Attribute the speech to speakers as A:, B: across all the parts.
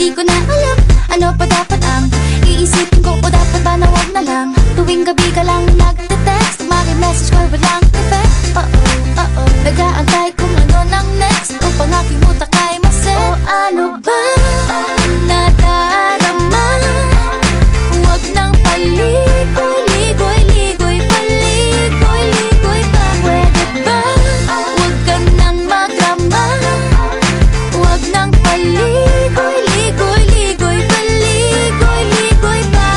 A: Hindi ko na alam, ano pa dapat ang iisipin ko, o dapat ba na wag na lang. Tuwing gabi ka lang nagte-text, maki-message ko walang effect. Nag-aantay kung ano nang next, upang aking utak ay masip. O ano ba nadarama? Huwag nang paligoy-ligoy-ligoy, paligoy-ligoy pa. Pwede ba? Huwag ka nang magrama. Huwag nang paligoy-ligoy-ligoy, paligoy-ligoy pa.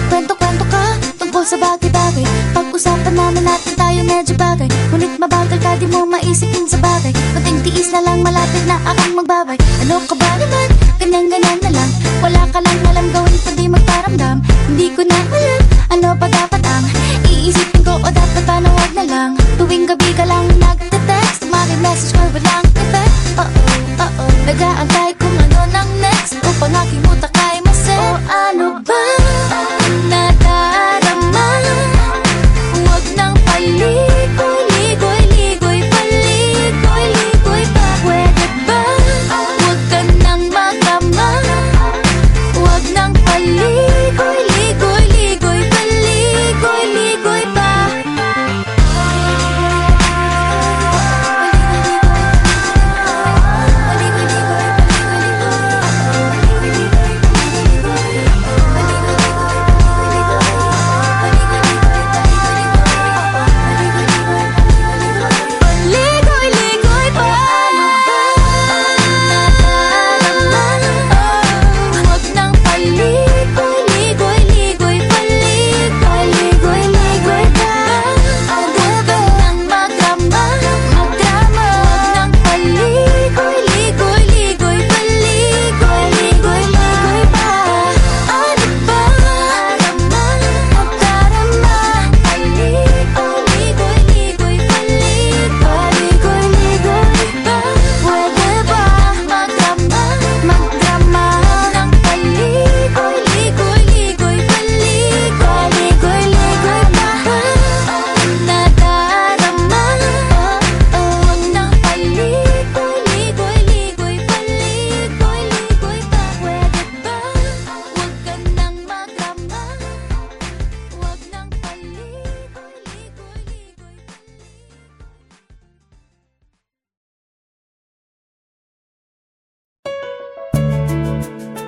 A: Kwento-kwento ka tungkol sa bagay-bagay. Pag-usapan namin natin tayo medyo bagay. Ngunit mabagal ka, di mo maisipin sa bagay. Kunting tiis na lang, malapit na akong magbabay. Ano ka ba naman? Ganyan-ganyan na lang. Wala ka lang alam gawin kundi magparamdam. Hindi ko na alam, ano pa dapat ang iisipin ko, o dapat ba na wag na lang. Tuwing gabi ka lang nagte-text, maki-message ko walang effect. Nag-aantay kung ano nang next, upang aking utak ay masip. O ano ba nadarama? Huwag nang paligoy-ligoy-ligoy, paligoy-ligoy pa. Pwede ba? Huwag ka nang magrama. Huwag nang paligoy-ligoy-ligoy, paligoy-ligoy pa. Ligoy-ligoy pa. Huwag nang paligoy-ligoy-ligoy, paligoy-ligoy pa. Huwag nang magrama. Huwag nang paligoy-ligoy-ligoy, paligoy-ligoy pa. Ano ba? Magdarama. Paligoy-ligoy-ligoy, paligoy-ligoy pa. Pwede ba magrama? Magdrama ng paligoy-ligoy-ligoy, paligoy-ligoy pa. Nadarama. Huwag nang paligoy-ligoy-ligoy, paligoy-ligoy pa. Pwede ba? Huwag ka nang magrama. Huwag nang paligoy-ligoy-ligoy.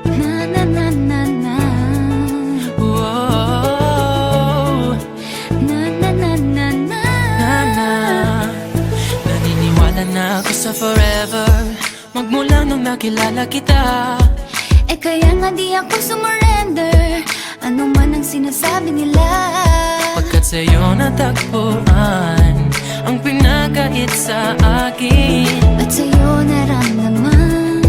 A: Na na na na na.
B: Whoa,
A: Na na na na na.
B: na. Naniniwala na ako sa forever, magmula nung nakilala kita.
A: Eh kaya nga di ako sumurrender, ano man ang sinasabi nila.
B: Pagkat sa'yo natagpuan ang pinakait sa akin.
A: At sa'yo naramdaman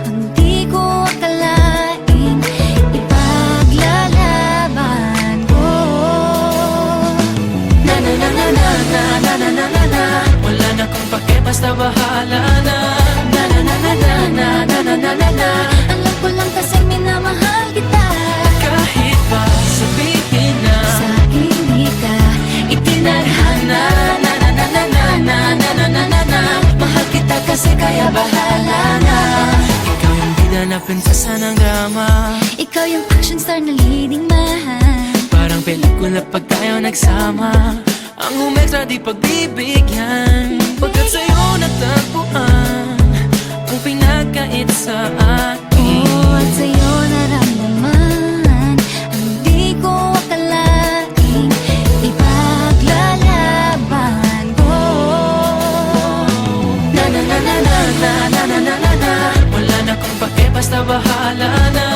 A: ang di ko akalain, ipaglalaban ko.
B: Na na na na na na na na na na na. Wala na kung pake, basta bahala na. Na na na na na na na na na na na.
A: Alam ko lang kasi minamahal kita.
B: Kahit pa sabihin na
A: Sa akin di ka
B: itinadhana. Na na na na na na na na na na na. Mahal kita kasi kaya bahala na. Ikaw yung bida na prinsesa ng drama.
A: Ikaw yung action star na leading man.
B: Parang pelikula pag tayo nagsama. Ang umextra di pagbibigyan. Pagkat sa'yo natagpuan ang pinakait sa akin.
A: Oo, at sa'yo naramdaman ang di ko akalain, ipaglalaban ko.
B: Na na na na na na na na na na na. Wala na kung pake, basta bahala na.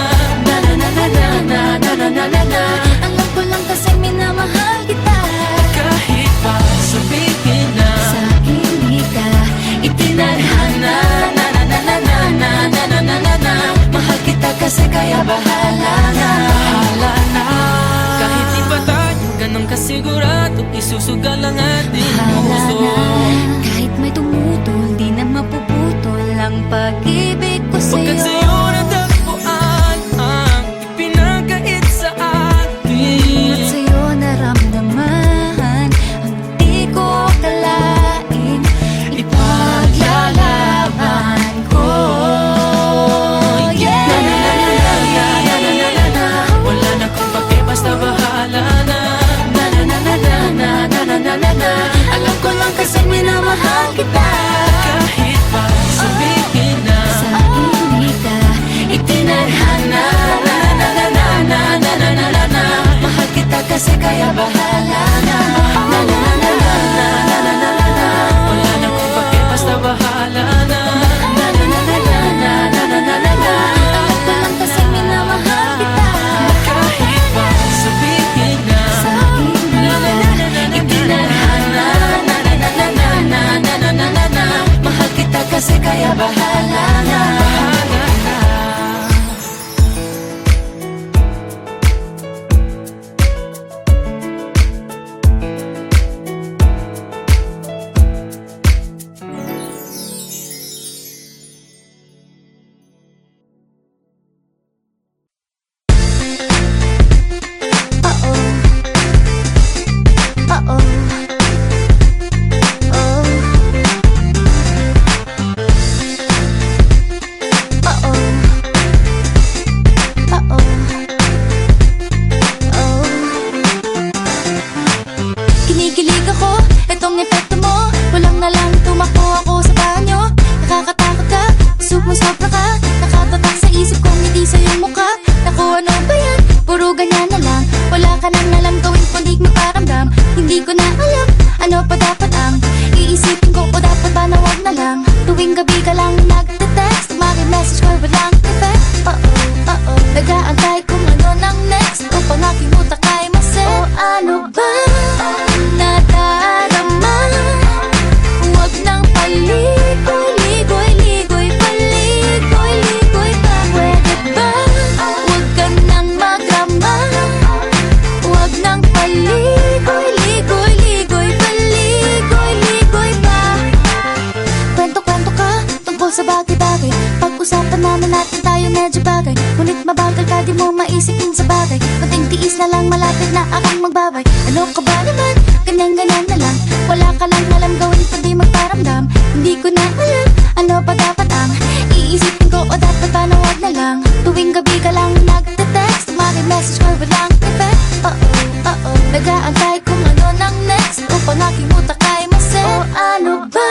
B: Na na na na na na na na na na na.
A: Alam ko lang kasi minamahal kita.
B: Kahit pa sabihin na
A: Sa akin di ka
B: itinadhana. Na na na na na na na na na na na. Mahal kita kasi kaya bahala na. Bahala na. Kahit di pa tayo ganun kasigurado, isusugal ang ating
A: bahala
B: puso.
A: na. Kahit may tumutol, di na mapuputol ang pag-ibig ko
B: Pagkat
A: sa'yo.
B: sa'yo natagpuan
A: minamahal kita.
B: Kahit pa sabihin na
A: Sa aking kumita,
B: itinadhana na na na na na na na na na na. Mahal kita kasi kaya bahala na. Na na na na na na na na na na na. Wala na kung bakit basta bahala na. Na na na na na na na na na na na.
A: alam ko lang kasi minamahal kita.
B: Kahit pa sabihin na
A: Sa aking kumita,
B: itinadhana na na na na na na na na na na na. Mahal kita kasi kaya bahala na. Bahala na.
A: Kinikilig ako, etong epekto mo. Walang na lang tumakbo ako sa banyo. Nakakatakot ka, sobra ka. Nakatatak sa isip kong hindi sa iyong mukha. Naku, ano ba yan? Puro ganyan na lang. Wala ka nang alam gawin kundi magparamdam. Hindi ko na alam, ano pa dapat ang iisipin ko o dapat ba na wag na lang. Tuwing gabi ka lang nagte-text, message ko walang effect. Nag-aantay kung ano nang next upang aking utak ay maset. O ano ba nadarama? Huwag nang paligoy-ligoy-ligoy, paligoy-ligoy pa. Pwede ba? Huwag ka nang magrama. Huwag nang paligoy-ligoy-ligoy, paligoy-ligoy pa. Kwento-kwento ka tungkol sa bagay-bagay. Pag-usapan namin natin tayo medyo bagay. Ngunit mabagal ka, di mo maisipin sa bagay. Kunting tiis na lang, malapit na akong magbabay. Ano ka ba naman? Ganyan-ganyan na lang. Wala ka lang alam gawin kundi magparamdam. Hindi ko na alam, ano pa dapat ang iisipin ko o dapat ba na wag na lang. Tuwing gabi ka lang nagte-text, message ko walang effect. Nag-aantay kung ano nang next upang aking utak ay maset. O ano ba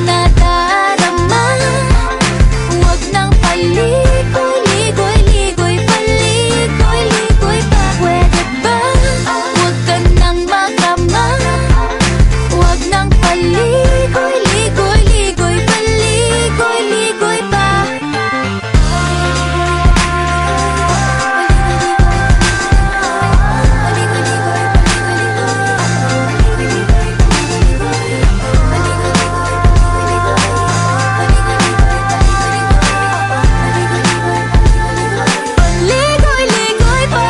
A: nadarama? Huwag nang paligoy-ligoy-ligoy, paligoy-ligoy pa. Pwede ba? Huwag ka nang magrama. Huwag nang paligoy-ligoy-ligoy, paligoy-ligoy pa. Paligoy-ligoy pa.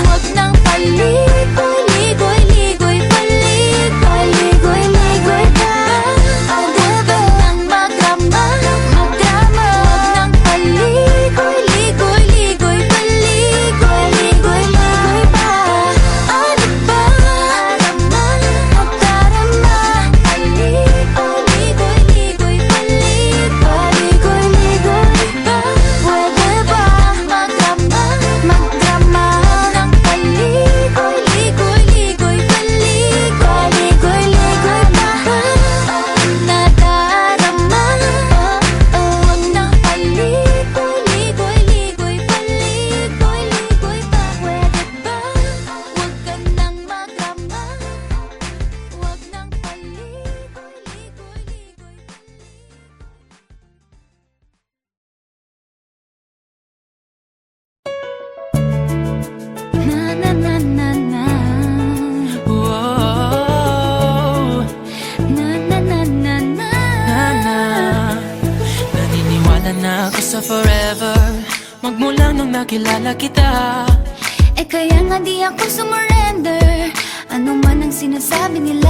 A: Huwag nang paligoy-ligoy-ligoy, paligoy-ligoy pa. Huwag nang magrama. Huwag nang paligoy-ligoy-ligoy, paligoy-ligoy pa. Ano ba? Magdarama. Paligoy-ligoy-ligoy, paligoy-ligoy pa. Pwede ba magrama? Magrama ng paligoy-ligoy-ligoy, paligoy-ligoy pa. Nadarama. Huwag nang paligoy-ligoy-ligoy, paligoy-ligoy pa. Pwede ba? Huwag ka nang magrama. Huwag nang paligoy-ligoy-ligoy. Na na na na na.
B: Wow.
A: Na na na na na.
B: Na. Naniniwala na ako sa forever magmula nung nakilala kita.
A: Eh kaya nga di ako sumurrender. Ano man ang sinasabi nila.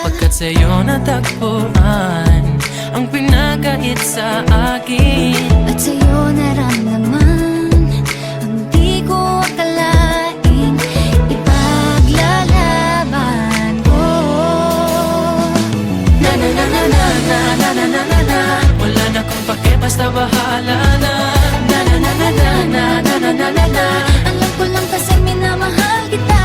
B: Pagkat sa'yo natagpuan ang pinagkait sa akin.
A: At sa'yo naramdaman ang di ko akalaing ipaglalaban ko.
B: Na na na na na na na na na na na. Wala na kung pake basta bahala na. Na na na na na na na na na na na.
A: Alam ko lang kasi minamahal kita.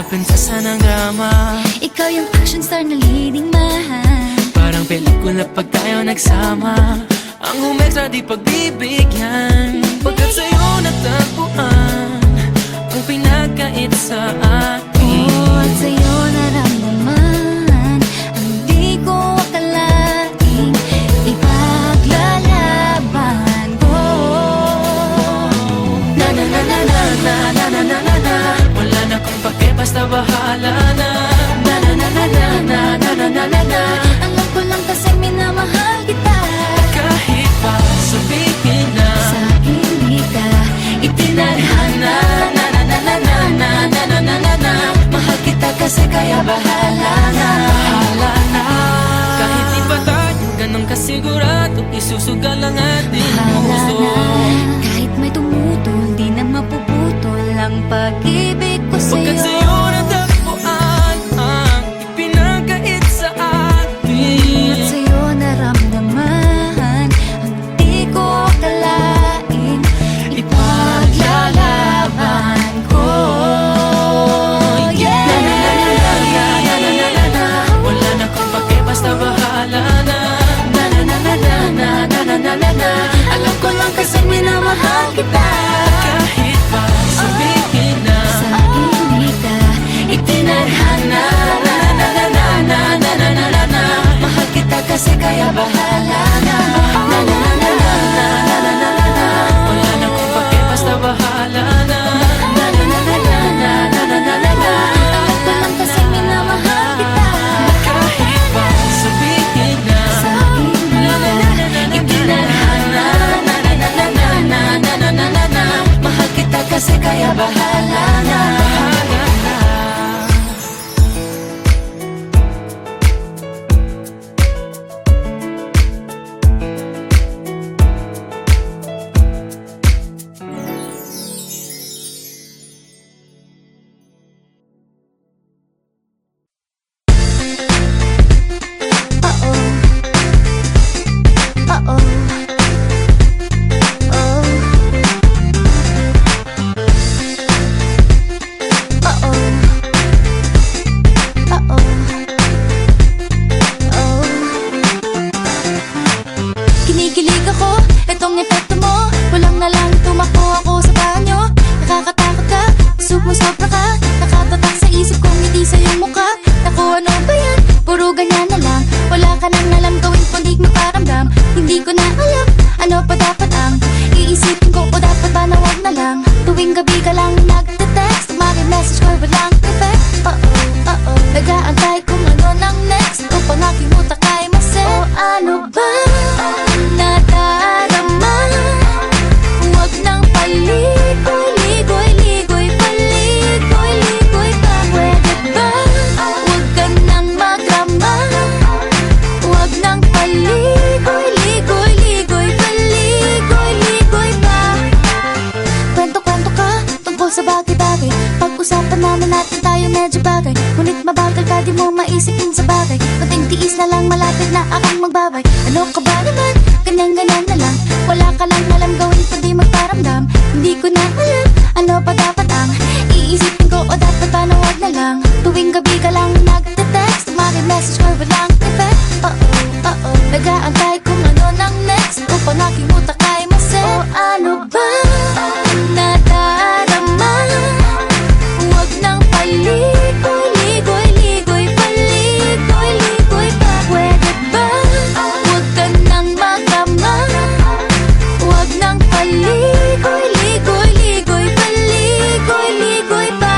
B: prinsesa ng drama.
A: Ikaw yung action star na leading man.
B: Parang pelikula pag tayo nagsama. Ang humextra di pagbibigyan, pagkat sa'yo natagpuan ang pinagkait sa akin.
A: Oh, at sa'yo naramdaman ang di ko akalaing ipaglalaban ko.
B: Na na na na na na na na na na na. Wala na kung pake, basta bahala na. Na na na na na na na na na na na.
A: Alam ko lang kasi minamahal kita.
B: Kahit pa sabihin na
A: Sa akin di ka
B: itinadhana. Na na na na na na na na na na na. Mahal kita kasi kaya bahala na. Bahala na. Kahit di pa tayo ganun kasigurado, isusugal ang ating puso.
A: Kahit may tumutol, di na mapuputol ang pag-ibig ko
B: Pagkat
A: sa'yo.
B: sa'yo natagpuan ang ipinagkait sa akin.
A: At sa'yo naramdaman ang di ko akalain ipaglalaban ko. Yeah!
B: Na na na na na na na na na na na. Wala na kung pake, basta bahala na. Na na na na na na na na na na na.
A: Alam ko lang kasi minamahal kita.
B: Kahit pa sabihin na
A: Sa akin di ka
B: itinadhana. Na na na na na na na na na na. Mahal kita kasi kaya bahala na. Na na na na na na na na na na na. Wala na kung pake, basta bahala na. Na na na na na na na na na na na.
A: Alam ko lang kasi minamahal kita.
B: Kahit pa sabihin na
A: Sa akin di ka
B: itinadhana. Na na na na na na na na na na na. Mahal kita kasi kaya bahala na. Bahala na.
A: Kinikilig ako, itong epekto mo. Walang na lang tumakbo ako sa banyo. Nakakatakot ka, sobra ka. Nakatatak sa isip kong hindi sa'yo mukha. Naku, ano ba yan? Puro ganyan na lang. Wala ka nang alam gawin kundi magparamdam. Hindi ko na alam, ano pa dapat ang iisipin ko o dapat ba na wag na lang. Tuwing gabi ka lang nagte-text, message ko walang effect. Nag-aantay kung ano nang next upang aking utak ay maset. O ano ba nadarama? Huwag nang paligoy-ligoy, ligoy, paligoy-ligoy pa. Pwede ba? Huwag ka nang magrama. Huwag nang paligoy-ligoy, ligoy, paligoy-ligoy pa. Kwento-kwento ka tungkol sa bagay-bagay. Pag-usapan namin natin tayo medyo bagay. Ngunit mabagal ka, di mo maisipin sa bagay. Kunting tiis na lang, malapit na akong magbabay. Ano ka ba naman? Ganyan-ganyan na lang. Wala ka lang alam gawin kundi magparamdam. Hindi ko na alam, ano pa dapat ang iisipin ko o dapat ba na wag na lang. Tuwing gabi ka lang nagte-text, message ko walang effect. Nag-aantay kung ano nang next upang aking utak ay maset. O ano ba nadarama? Huwag nang paligoy-ligoy, ligoy, paligoy-ligoy pa. Pwede ba? Huwag ka nang magrama. Huwag nang paligoy-ligoy, ligoy, paligoy-ligoy pa.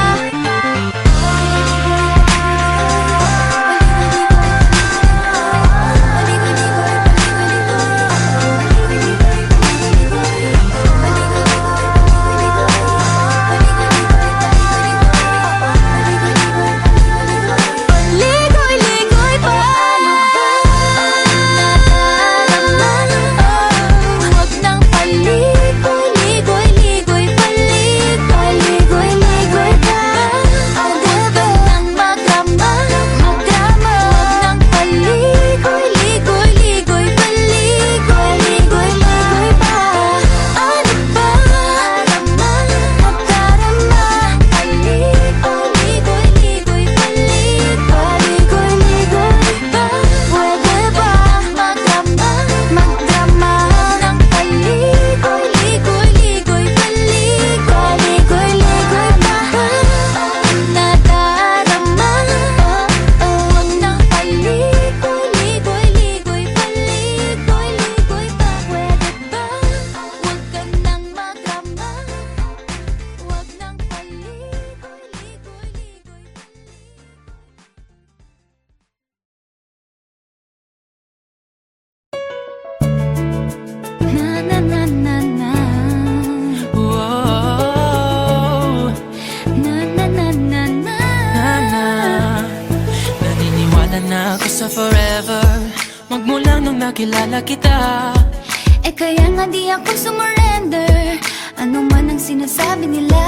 B: na ako sa forever, magmula nung nakilala kita.
A: Eh kaya nga di ako sumurrender, ano man ang sinasabi nila.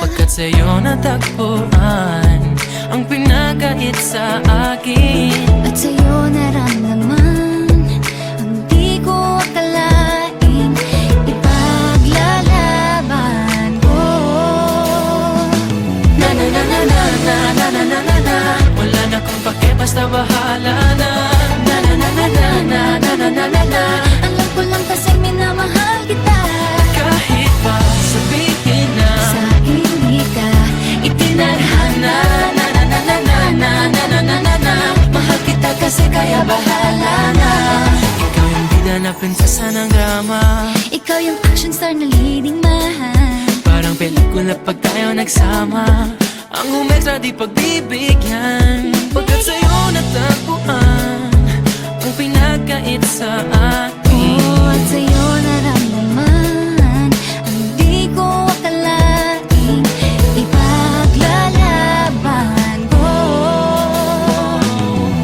B: Pagkat sa'yo natagpuan ang pinagkait sa akin.
A: At sa'yo naramdaman ang di ko akalaing ipaglalaban ko.
B: Na na na na na na na na na na na. Wala na kung pake, basta bahala na. Na na na na na na na na na na na.
A: Alam ko lang kasi minamahal kita.
B: Kahit pa sabihin na
A: Sa hindi ka
B: itinadhana. Na na na na na na na na na na na. Mahal kita kasi kaya bahala na. Ikaw yung bida na prinsesa ng drama.
A: ikaw yung action star na leading man.
B: Parang pelikula pag tayo nagsama. Ang umextra di pagbibigyan. Pagkat sa'yo natagpuan ang pinagkait sa akin.
A: Oh, at sa'yo naramdaman ang di ko akalaing ipaglalaban ko.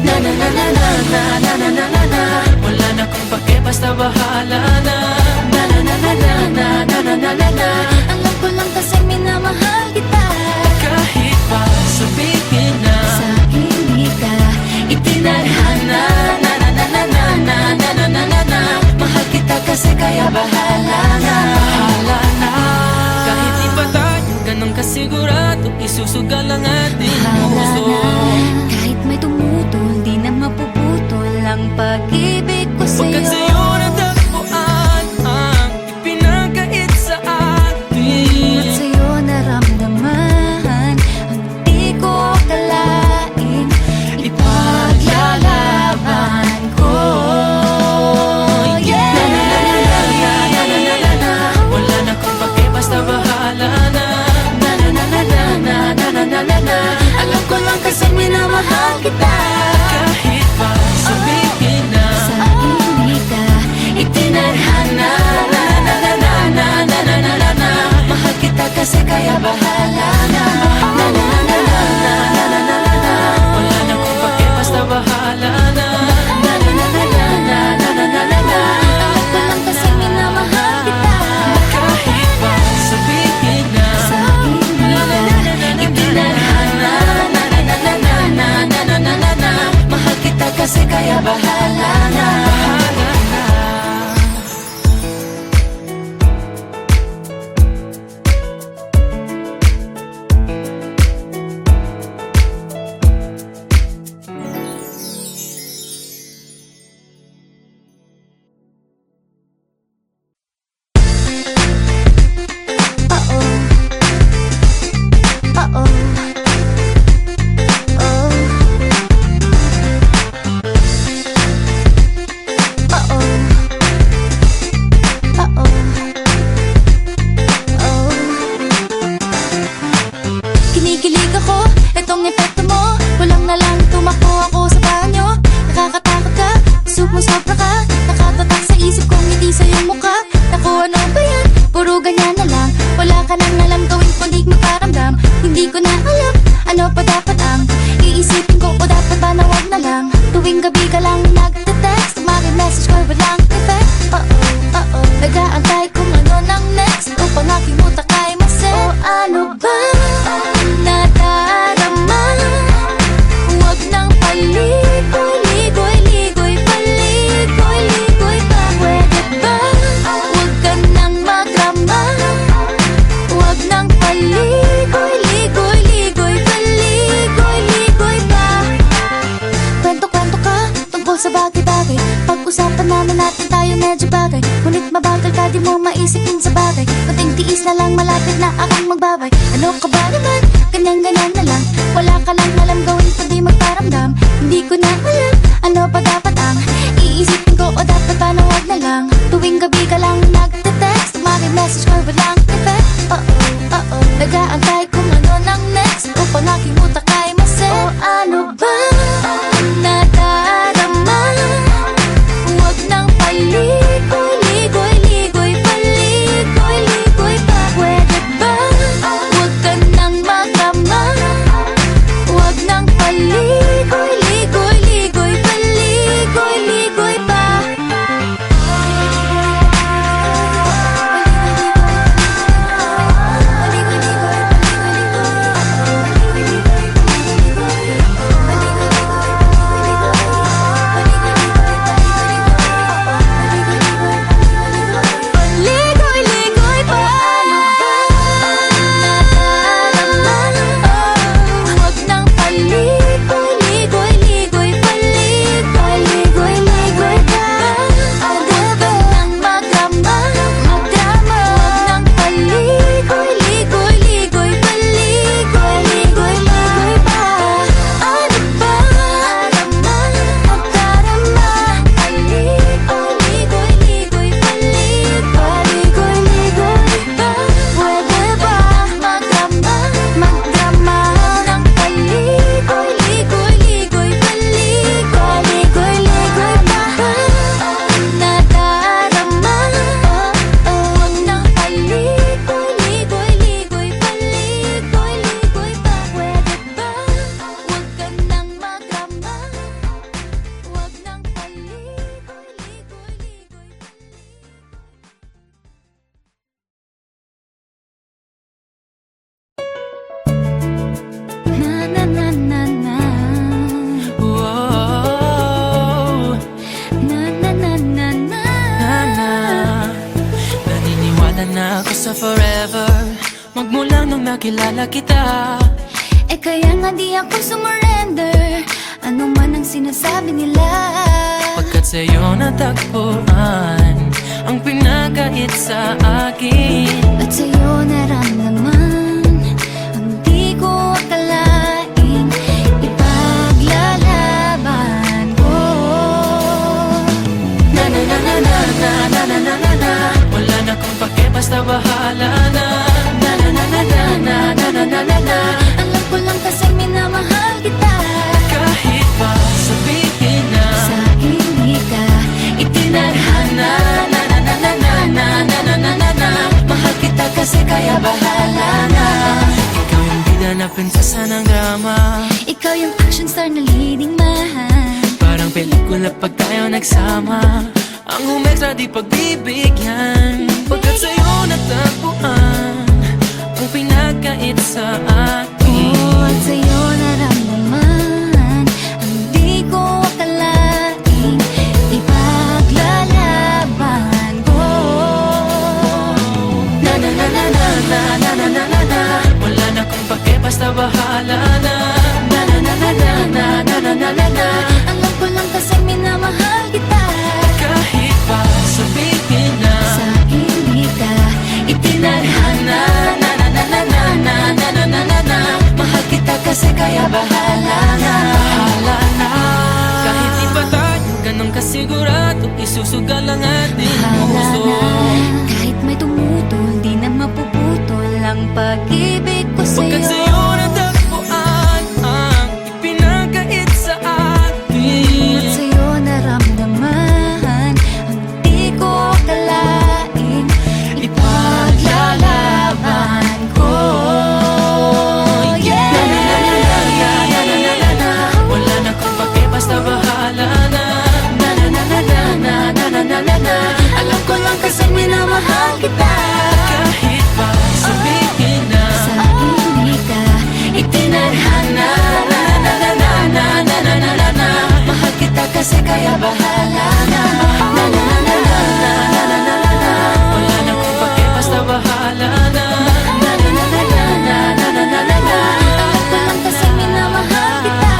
B: Na na na na na na na na na na na. Wala na kung pake, basta bahala na. Na na na na na na na na na na na.
A: Alam ko lang kasi minamahal kita.
B: Kahit pa sabihin na
A: Sa hindi ka
B: itinadhana. Na na na na na na na na na na na. Mahal kita kasi kaya bahala na. Bahala na. Kahit di pa tayo ganun kasigurado, isusugal ang ating
A: bahala
B: puso.
A: na. Kahit may tumutol, di na mapuputol ang pag-ibig ko
B: Pagkat
A: sa'yo.
B: sa'yo natagpuan ang ipinagkait sa
A: At
B: atin.
A: sa'yo naramdaman ang di ko akalaing ipaglalaban ko. Yeah!
B: Na na na na na na na na na na. Wala na kung pake, basta bahala na. Na na na na na na na na na na na.
A: Alam ko lang kasi minamahal kita.
B: Kahit pa sabihin na
A: Sa hindi ka
B: itinadhana. Na na na na na na na na na na. Mahal kita kasi kaya bahala na. Na na na na na na na na na na na. Wala na kung pake, basta bahala na. Na na na na na na na na na na na.
A: alam ko lang kasi minamahal kita.
B: Kahit pa sabihin na
A: Sa hindi ka
B: itinadhana. Na na na na na na na na na na na. Mahal kita kasi kaya bahala na. Bahala na.
A: Uh-oh. Kinikilig ako, itong epekto mo. Kulang na lang tumakbo ako sa banyo. Nakakatakot ka, sumusopra ka. Nakatatak sa isip kong ngiti sa iyong mukha. Naku, ano ba yan? Puro ganyan na lang. Wala ka nang alam gawin kundi magparamdam. Hindi ko na alam, ano pa dapat ang iisipin ko o dapat ba na wag na lang. Tuwing gabi ka lang nagte-text, message ko walang effect. Uh-oh, nag-aantay kung ano nang next upang aking utak ay maset. O ano ba nadarama? Huwag nang paligoy-ligoy, ligoy, paligoy-ligoy pa. Pwede ba? Huwag ka nang magrama. Huwag nang paligoy-ligoy, ligoy, paligoy-ligoy pa. Kwento-kwento ka tungkol sa bagay-bagay. Pag-usapan namin natin tayo medyo bagay. Ngunit mabagal ka, di mo maisipin sa bagay. Kunting tiis na lang, malapit na akong magbabay. Ano ka ba naman? Ganyan-ganyan na lang. Wala ka lang alam gawin kundi magparamdam. Hindi ko na alam, ano pa dapat ang iisipin ko o dapat ba na wag na lang. Tuwing gabi ka lang nagte-text, message ko walang effect. Uh-oh, nag-aantay kung ano nang next upang aking utak ay maset. O ano ba nadarama? Huwag nang paligoy-ligoy, ligoy, paligoy-ligoy pa. Pwede ba? Huwag ka nang magrama. Huwag nang paligoy-ligoy,
B: forever, magmula nung nakilala kita.
A: Eh kaya nga di ako sumurrender, ano man ang sinasabi nila.
B: Pagkat sa'yo natagpuan ang pinakait sa akin.
A: At sa'yo naramdaman ang di ko akalaing ipaglalaban ko.
B: Na na na na na na na na na na na. Wala na kung pake, basta bahala na. Na na na na na na na na na na na.
A: Alam ko lang kasi minamahal kita.
B: Kahit pa sabihin na
A: Sa hindi ka
B: itinadhana. Na na na na na na na na na na na. Mahal kita kasi kaya bahala na. Ikaw yung bida na prinsesa ng drama.
A: ikaw yung action star na leading man.
B: Parang pelikula pag tayo nagsama. Ang humextra di pagbibigyan. Pagkat sa'yo natagpuan ang pinakait sa akin.
A: Oh, at sa'yo naramdaman ang di ko akalaing ipaglalaban ko.
B: Na na na na na na na na na na na. Wala na kung pake, basta bahala na. Na na na na na na na na na na na.
A: Alam ko lang kasi minamahal kita.
B: Kahit pa sabihin na
A: Sa hindi ka
B: itinadhana. Na na na na na na na na na na na. Mahal kita kasi kaya bahala na. Bahala na. Kahit di pa tayo ganun kasigurado, isusugal ang ating
A: bahala
B: puso.
A: na. Kahit may tumutol, di na mapuputol ang pag-ibig ko
B: Pagkat
A: sa'yo.
B: sa'yo natagpuan ang ipinakait sa
A: At
B: atin.
A: sa'yo naramdaman ang di ko akalaing ipaglalaban ko. Yeah!
B: Na na na na na na na na na na. Wala na kung pake, basta bahala na. Na na na na na na na na na na na.
A: Alam ko lang kasi minamahal kita.
B: Kahit pa sabihin na
A: Sa hindi ka
B: itinadhana. Na na na na na na na na na na. Mahal kita kasi kaya bahala na. Na na na na na na na na na na na. Wala na kung pake, basta bahala na. Na na na na na na na na na na na.
A: alam ko lang kasi minamahal kita.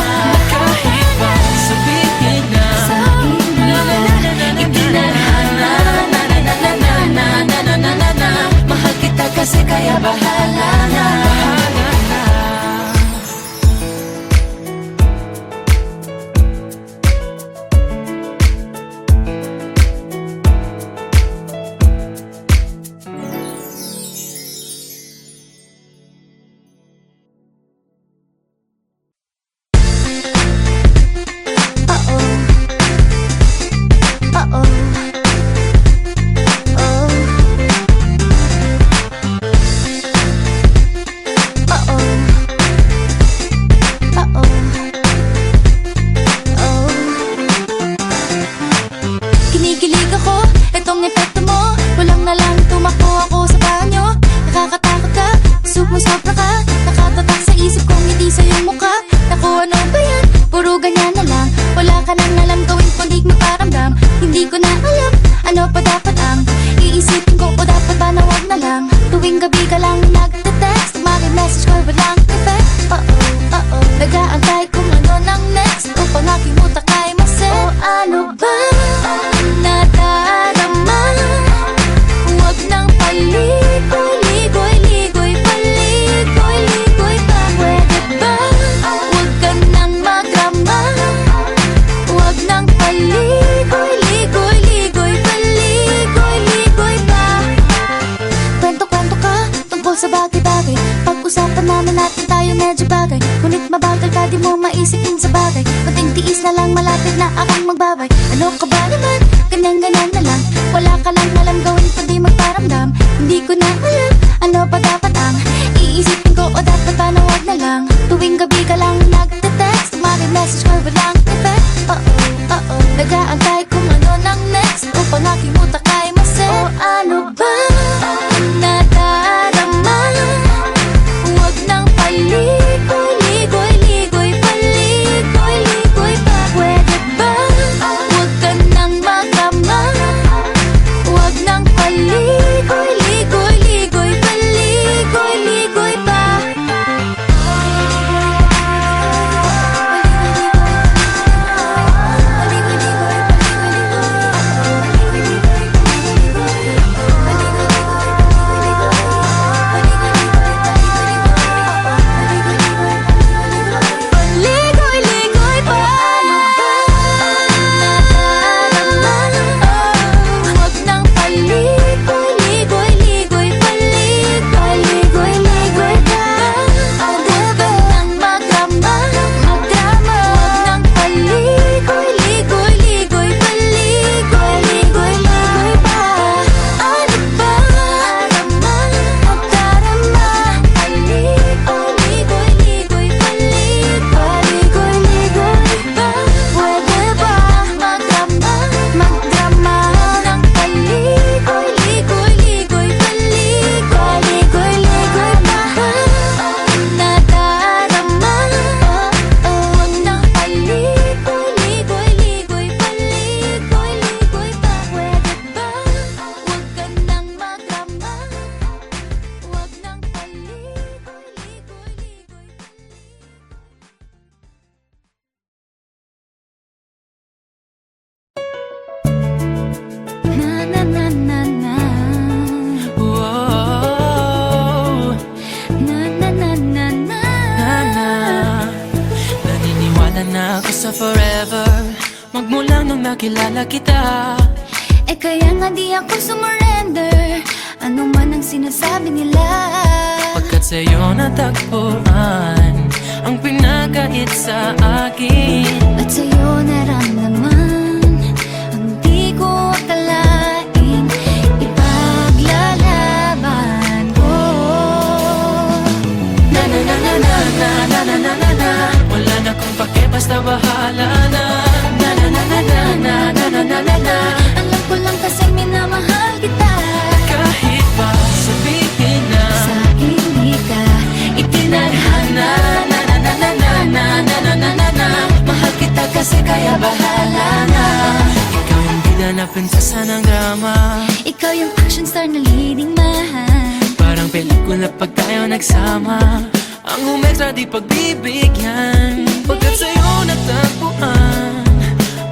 B: Kahit pa sabihin na
A: Sa hindi ka
B: itinadhana. Na na na na na na na na na na na. Mahal kita kasi kaya bahala na. Bahala na.
A: Uh-oh. Uh-oh. Oh. Uh-oh. Uh-oh. Oh. Kinikilig ako, itong epekto mo. Kulang na lang tumakbo ako sa banyo. Nakakatakot ka, sumusobra ka. Nakatatak sa isip kong hindi sa'yo mukha. Naku, ano ba yan? Puro ganyan na lang. Wala ka nang alam gawin kundi magparamdam. Hindi ko na alam, ano pa dapat ang iisipin ko o dapat ba na wag na lang. Tuwing gabi ka lang nagte-text, message ko walang effect. Uh-oh, uh-oh, nag-aantay kung ano nang next. Upang aking muta kay mase. O ano ba nadarama? Huwag nang paligoy-ligoy, ligoy, paligoy-ligoy pa. Pwede ba? Huwag ka nang magrama. Huwag nang paligoy-ligoy, ligoy, paligoy-ligoy pa. Kwento-kwento ka tungkol sa bagay-bagay. Pag-usapan namin natin tayo medyo bagay. Ngunit mabagal ka, di mo maisipin sa bagay. Kunting tiis na lang, malapit na akong magbabay. Ano ka ba naman? Ganyan-ganyan na lang. Wala ka lang alam gawin kundi magparamdam. Hindi ko na alam, ano pa dapat ang iisipin ko o dapat ba na wag na lang. Tuwing gabi ka lang nagte-text, message ko walang effect. Uh-oh, uh-oh, nag-aantay kung ano nang next. Upang aking muta kay mase. O ano ba nadarama? Huwag nang paligoy-ligoy, ligoy, paligoy-ligoy pa. Pwede ba? Huwag ka nang magrama. Huwag nang paligoy-ligoy, ligoy,
B: sa forever, magmula nung nakilala kita.
A: Eh kaya nga di ako sumurrender, ano man ang sinasabi nila.
B: Pagkat sa'yo natagpuan ang pinakait sa akin.
A: At sa'yo naramdaman ang di ko akalain, ipaglalaban ko.
B: Na na na na na na na na na na na. Wala na kung pake, basta bahala na. Na na na na na na na na na na na.
A: Alam ko lang kasi minamahal kita.
B: Kahit pa sabihin na
A: Sa akin di ka
B: itinadhana. Na na na na na na na na na na na. Mahal kita kasi kaya bahala na. Ikaw yung bida na prinsesa ng drama.
A: Ikaw yung action star na leading man.
B: Parang pelikula pag tayo nagsama. Ang umextra di pagbibigyan. Pagkat sa'yo natagpuan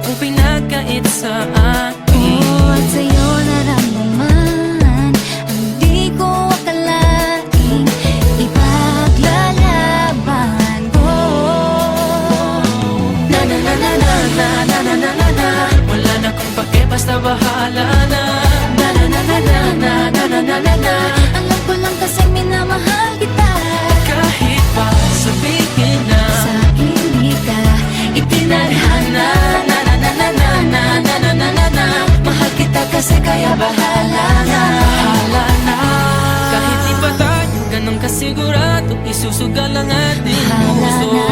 B: ang pinakait sa akin.
A: Oh, at sa'yo naramdaman ang di ko akalain, ipaglalaban ko.
B: Na na na na na na na na na na na. Wala na kung pake, basta bahala na. Na na na na na na na na na na na.
A: Alam ko lang kasi minamahal kita.
B: Kahit pa sabihin na
A: Sa akin di ka
B: itinadhana. Na na na na na na na na na na na. Mahal kita kasi kaya bahala na. Bahala na. Kahit di pa tayo ganun kasigurado, isusugal ang ating
A: hala
B: puso.
A: na.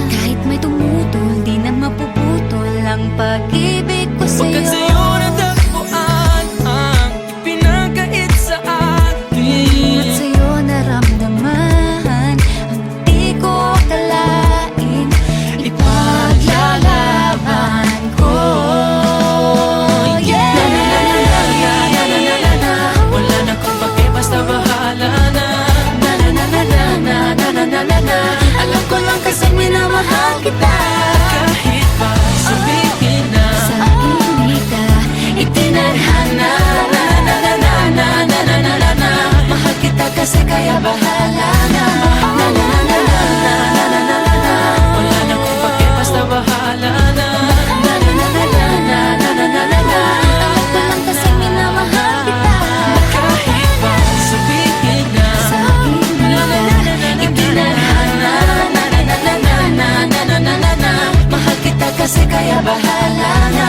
A: Kahit may tumutol, di na mapuputol ang pag-ibig ko
B: Pagkat
A: sa'yo.
B: sa'yo natagpuan ang pinakait sa akin.
A: At sa'yo naramdaman ang di ko akalain, ipaglalaban ko. Yeah!
B: Wala na kung pake, basta bahala na. Na na na na na na na na na na na.
A: Alam ko lang kasi minamahal kita.
B: Kahit pa sabihin na
A: Sa akin di ka
B: itinadhana. Na na na na na na na na na na. Mahal kita kasi kaya bahala na. Na na na na na na na na na na. Wala na kung pake, basta bahala na. Na na na na na na na na na na na.
A: Alam ko lang kasi minamahal kita.
B: Kahit pa sabihin na
A: Sa akin di ka
B: itinadhana. Na na na na na na na na na na. Mahal kita kasi kaya bahala na.